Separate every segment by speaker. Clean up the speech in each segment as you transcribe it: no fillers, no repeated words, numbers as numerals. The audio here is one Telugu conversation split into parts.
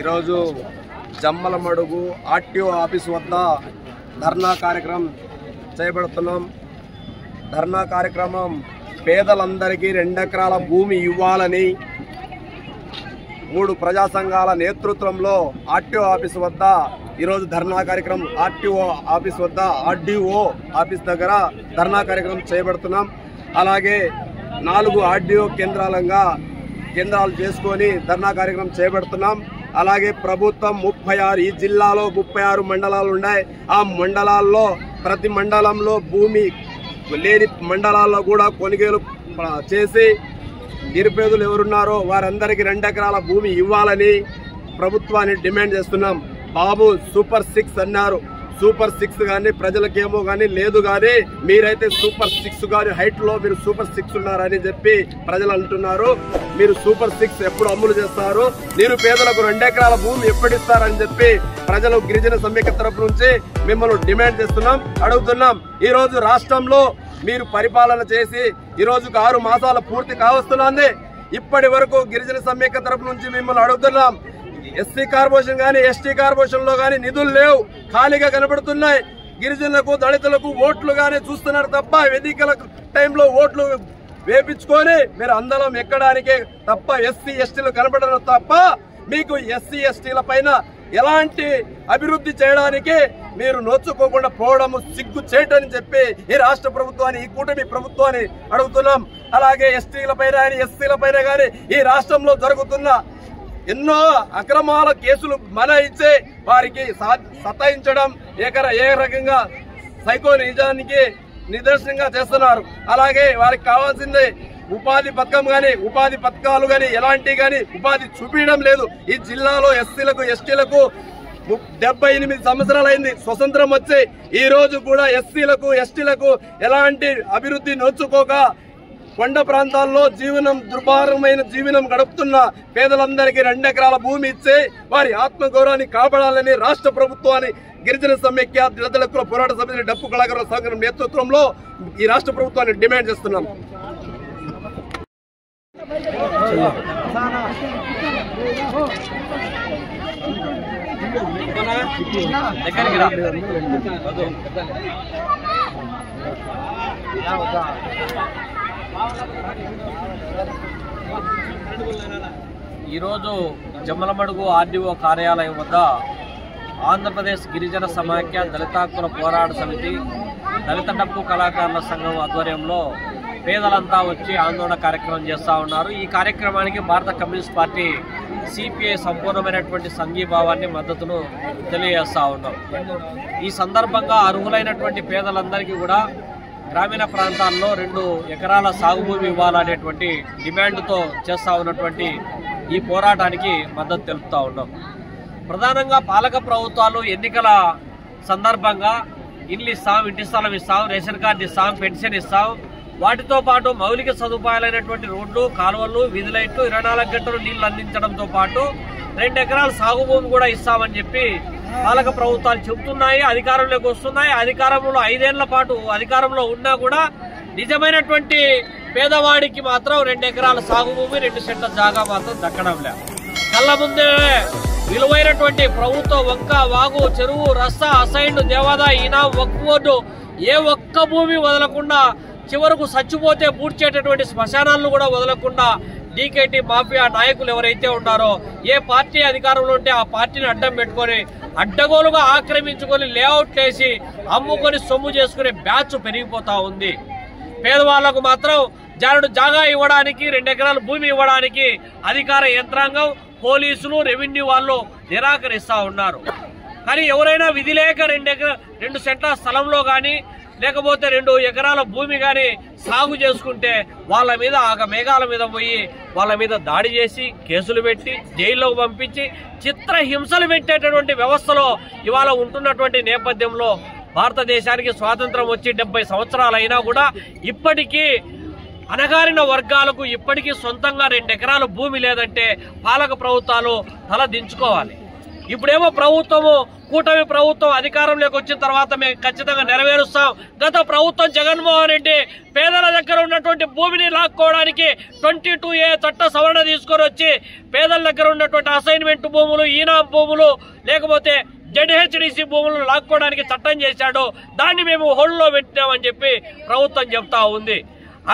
Speaker 1: ఈరోజు జమ్మలమడుగు ఆర్టీఓ ఆఫీస్ వద్ద ధర్నా కార్యక్రమం చేపడుతున్నాం. ధర్నా కార్యక్రమం పేదలందరికీ 2 ఎకరాల భూమి ఇవ్వాలని 3 ప్రజా సంఘాల నేతృత్వంలో ఆర్టీఓ ఆఫీస్ వద్ద ఈరోజు ధర్నా కార్యక్రమం ఆర్టీఓ ఆఫీస్ వద్ద ఆర్డీఓ ఆఫీస్ దగ్గర ధర్నా కార్యక్రమం చేపడుతున్నాం. అలాగే 4 ఆర్డీఓ కేంద్రాలు చేసుకొని ధర్నా కార్యక్రమం చేపడుతున్నాం. అలాగే ప్రభుత్వం 36 ఈ జిల్లాలో 36 మండలాలు ఉన్నాయి. ఆ మండలాల్లో ప్రతి మండలంలో భూమి లేని మండలాల్లో కూడా కొనుగోలు చేసి నిరుపేదలు ఎవరున్నారో వారందరికీ 2 ఎకరాల భూమి ఇవ్వాలని ప్రభుత్వాన్ని డిమాండ్ చేస్తున్నాం. బాబు సూపర్ 6 అన్నారు. సూపర్ 6 కానీ ప్రజలకేమో కానీ లేదు, కానీ మీరైతే సూపర్ 6 కానీ హైట్లో మీరు సూపర్ 6 ఉన్నారని చెప్పి ప్రజలు అంటున్నారు. మీరు సూపర్ 6 ఎప్పుడు అమలు చేస్తారు? నిరుపేదలకు 2 ఎకరాల భూమి ఎప్పుడిస్తారని చెప్పి ప్రజలు గిరిజన సమైక్య తరపు నుంచి మిమ్మల్ని డిమాండ్ చేస్తున్నాం, అడుగుతున్నాం. ఈ రోజు రాష్ట్రంలో మీరు పరిపాలన చేసి ఈ రోజుకు 6 మాసాలు పూర్తి కావస్తున్నది. ఇప్పటి వరకు గిరిజన సమైక్య తరపు నుంచి మిమ్మల్ని అడుగుతున్నాం. ఎస్సీ కార్పొరేషన్ కానీ ఎస్టీ కార్పొరేషన్ లో కానీ నిధులు లేవు, ఖాళీగా కనబడుతున్నాయి. గిరిజనులకు దళితులకు ఓట్లు గానే చూస్తున్నారు తప్ప ఎన్నికల టైంలో ఓట్లు వేపించుకొని మీరు అందరం ఎక్కడానికే తప్ప ఎస్సీ ఎస్టీలు కనబడడం తప్ప మీకు ఎస్సీ ఎస్టీల పైన ఎలాంటి అభివృద్ధి చేయడానికి మీరు నోచుకోకుండా పోవడం సిగ్గు చేయటని చెప్పి ఈ రాష్ట్ర ప్రభుత్వాన్ని, ఈ కూటమి ప్రభుత్వాన్ని అడుగుతున్నాం. అలాగే ఎస్టీల పైన కానీ ఎస్సీల పైన కానీ ఈ రాష్ట్రంలో జరుగుతున్న ఎన్నో అక్రమాల కేసులు ఇచ్చే వారికి సతాయించడం ఏ రకంగా సైకో నిజానికి నిదర్శనంగా చేస్తున్నారు. అలాగే వారికి కావాల్సింది ఉపాధి పథకం కానీ ఉపాధి పథకాలు కానీ ఎలాంటి కానీ ఉపాధి చూపించడం లేదు. ఈ జిల్లాలో ఎస్సీలకు ఎస్టీలకు 78 సంవత్సరాలైంది స్వతంత్రం వచ్చి ఈ రోజు కూడా ఎస్సీలకు ఎస్టీలకు ఎలాంటి అభివృద్ధి నోచుకోక కొండ ప్రాంతాల్లో దుర్భరమైన జీవనం గడుపుతున్న పేదలందరికీ 2 ఎకరాల భూమి ఇచ్చి వారి ఆత్మగౌరవాన్ని కాపాడాలని రాష్ట్ర ప్రభుత్వాన్ని గిరిజన సమైక్య దళితుల పోరాట సమితి డప్పు కళాకారుల సంఘం నేతృత్వంలో ఈ రాష్ట్ర ప్రభుత్వాన్ని డిమాండ్ చేస్తున్నాం.
Speaker 2: ఈరోజు జమ్మలమడుగు ఆర్డీఓ కార్యాలయం వద్ద ఆంధ్రప్రదేశ్ గిరిజన సమాఖ్య దళిత హక్కుల పోరాట సమితి దళిత డప్పు కళాకారుల సంఘం ఆధ్వర్యంలో పేదలంతా వచ్చి ఆందోళన కార్యక్రమం చేస్తూ ఉన్నారు. ఈ కార్యక్రమానికి భారత కమ్యూనిస్ట్ పార్టీ సిపిఐ సంపూర్ణమైనటువంటి సంఘీభావాన్ని మద్దతును తెలియజేస్తూ ఉన్నాం. ఈ సందర్భంగా అర్హులైనటువంటి పేదలందరికీ కూడా గ్రామీణ ప్రాంతాల్లో 2 ఎకరాల సాగుభూమి ఇవ్వాలనేటువంటి డిమాండ్తో చేస్తూ ఉన్నటువంటి ఈ పోరాటానికి మద్దతు తెలుపుతూ ఉన్నాం. ప్రధానంగా పాలక ప్రభుత్వాలు ఎన్నికల సందర్భంగా ఇల్లు ఇస్తాం, ఇంటి స్థలం ఇస్తాం, రేషన్ కార్డు ఇస్తాం, పెన్షన్ ఇస్తాం, వాటితో పాటు మౌలిక సదుపాయాలైనటువంటి రోడ్లు, కాలువలు, వీధి లైట్లు, 24 గంటలు నీళ్లు అందించడంతో పాటు 2 ఎకరాల సాగుభూమి కూడా ఇస్తామని చెప్పి పాలక ప్రభుత్వాలు చెబుతున్నాయి. అధికారంలోకి వస్తున్నాయి. అధికారంలో 5 ఏళ్ల పాటు అధికారంలో ఉన్నా కూడా నిజమైనటువంటి పేదవాడికి మాత్రం 2 ఎకరాల సాగుభూమి, 2 సెంట్ల జాగా మాత్రం దక్కడం లేదు. కళ్ళ ముందే విలువైనటువంటి ప్రభుత్వ వంక, వాగు, చెరువు, రస్తా, అసైన్డ్, దేవాదాయ, ఇనాం, వక్ఫ్ బోర్డు ఏ ఒక్క భూమి వదలకుండా చివరకు చచ్చిపోతే పూడ్చేటటువంటి శ్మశానాలను కూడా వదలకుండా డీకేటీ మాఫియా నాయకులు ఎవరైతే ఉన్నారో ఏ పార్టీ అధికారంలో ఉంటే ఆ పార్టీని అడ్డం పెట్టుకొని అడ్డగోలుగా ఆక్రమించుకొని లేఅవుట్లు వేసి అమ్ముకొని సొమ్ము చేసుకునే బ్యాచ్ పెరిగిపోతా ఉంది. పేదవాళ్లకు మాత్రం జాగా ఇవ్వడానికి 2 ఎకరాల భూమి ఇవ్వడానికి అధికార యంత్రాంగం, పోలీసులు, రెవెన్యూ వాళ్ళు నిరాకరిస్తా ఉన్నారు. కానీ ఎవరైనా విధి లేక 2 సెంట్ల స్థలంలో కానీ లేకపోతే 2 ఎకరాల భూమి కానీ సాగు చేసుకుంటే వాళ్ళ మీద మేఘాల మీద పోయి వాళ్ళ మీద దాడి చేసి కేసులు పెట్టి జైల్లోకి పంపించి చిత్రహింసలు పెట్టేటటువంటి వ్యవస్థలో ఇవాళ ఉంటున్నటువంటి నేపథ్యంలో భారతదేశానికి స్వాతంత్రం వచ్చి 70 సంవత్సరాలు అయినా కూడా ఇప్పటికీ అణగారిన వర్గాలకు ఇప్పటికీ సొంతంగా 2 ఎకరాల భూమి లేదంటే పాలక ప్రభుత్వాలు తల దించుకోవాలి. ఇప్పుడేమో ప్రభుత్వము కూటమి ప్రభుత్వం అధికారంలోకి వచ్చిన తర్వాత మేము ఖచ్చితంగా నెరవేరుస్తాం. గత ప్రభుత్వం జగన్మోహన్ రెడ్డి పేదల దగ్గర ఉన్నటువంటి భూమిని లాక్కోవడానికి 22A చట్ట సవరణ తీసుకొని వచ్చి పేదల దగ్గర ఉన్నటువంటి అసైన్మెంట్ భూములు, ఈనాం భూములు, లేకపోతే ZHDC భూములు లాక్కోవడానికి చట్టం చేశాడు. దాన్ని మేము హోల్డ్లో పెట్టినామని చెప్పి ప్రభుత్వం చెప్తా ఉంది.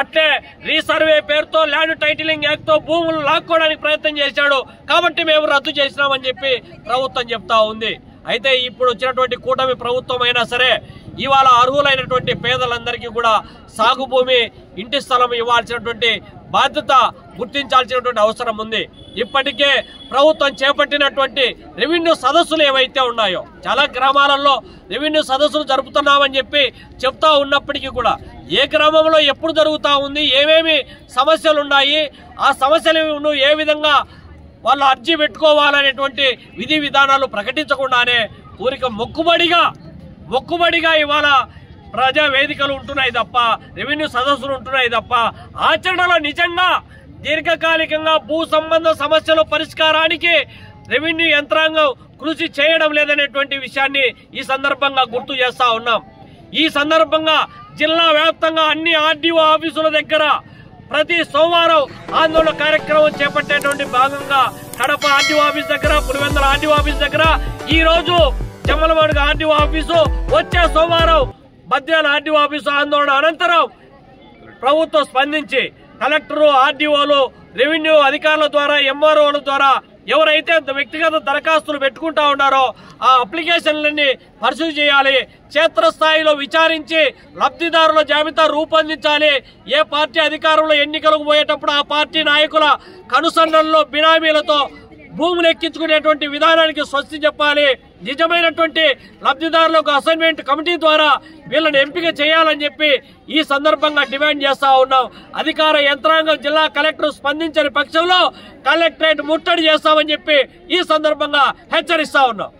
Speaker 2: అట్లే రీసర్వే పేరుతో ల్యాండ్ టైటిలింగ్ యాక్ట్ తో భూములు లాక్కోవడానికి ప్రయత్నం చేశాడు కాబట్టి మేము రద్దు చేసినామని చెప్పి ప్రభుత్వం చెప్తా ఉంది. అయితే ఇప్పుడు వచ్చినటువంటి కూటమి ప్రభుత్వం అయినా సరే ఇవాళ అర్హులైనటువంటి పేదలందరికీ కూడా సాగు భూమి, ఇంటి స్థలం ఇవ్వాల్సినటువంటి బాధ్యత గుర్తించాల్సినటువంటి అవసరం ఉంది. ఇప్పటికే ప్రభుత్వం చేపట్టినటువంటి రెవెన్యూ సదస్సులు ఏవైతే ఉన్నాయో చాలా గ్రామాలలో రెవెన్యూ సదస్సులు జరుపుతున్నామని చెప్పి చెప్తా ఉన్నప్పటికీ కూడా ఏ గ్రామంలో ఎప్పుడు జరుగుతూ ఉంది, ఏమేమి సమస్యలు ఉన్నాయి, ఆ సమస్యలను ఏ విధంగా వాళ్ళు అర్జీ పెట్టుకోవాలనేటువంటి విధి విధానాలు ప్రకటించకుండానే ఊరిక మొక్కుబడిగా ఇవాళ ప్రజా వేదికలు ఉంటున్నాయి తప్ప, రెవెన్యూ సదస్సులు ఉంటున్నాయి తప్ప ఆచరణలో నిజంగా దీర్ఘకాలికంగా భూ సంబంధ సమస్యల పరిష్కారానికి రెవెన్యూ యంత్రాంగం కృషి చేయడం లేదనేటువంటి విషయాన్ని ఈ సందర్భంగా గుర్తు చేస్తా ఉన్నాం. ఈ సందర్భంగా జిల్లా వ్యాప్తంగా అన్ని ఆర్డీఓ ఆఫీసుల దగ్గర ప్రతి సోమవారం ఆందోళన కార్యక్రమం చేపట్టేటువంటి భాగంగా కడప ఆర్డీఓ ఆఫీస్ దగ్గర, పులివెందుల ఆర్డీఓ ఆఫీస్ దగ్గర, ఈ రోజు జమ్మలమడుగు ఆర్డీఓ ఆఫీసు, వచ్చే సోమవారం మధ్యాహ్న ఆర్డీఓ ఆఫీసు ఆందోళన అనంతరం ప్రభుత్వం స్పందించి కలెక్టరు, ఆర్డీఓలు, రెవెన్యూ అధికారుల ద్వారా, ఎంఆర్ఓల ద్వారా ఎవరైతే వ్యక్తిగత దరఖాస్తులు పెట్టుకుంటా ఉన్నారో ఆ అప్లికేషన్లన్నీ పరిశీలి చేయాలి. క్షేత్రస్థాయిలో విచారించి లబ్ధిదారుల జాబితా రూపొందించాలి. ఏ పార్టీ అధికారంలో ఎన్నికలకు పోయేటప్పుడు ఆ పార్టీ నాయకుల కనుసన్నల్లో బినామీలతో భూములు ఎక్కించుకునేటువంటి విధానానికి స్వస్తి చెప్పాలి. నిజమైనటువంటి లబ్ధిదారులకు అసైన్మెంట్ కమిటీ ద్వారా వీళ్ళని ఎంపిక చేయాలని చెప్పి ఈ సందర్భంగా డిమాండ్ చేస్తా ఉన్నాం. అధికార యంత్రాంగం, జిల్లా కలెక్టర్ స్పందించని పక్షంలో కలెక్టరేట్ ముట్టడి చేస్తామని చెప్పి ఈ సందర్భంగా హెచ్చరిస్తా ఉన్నాం.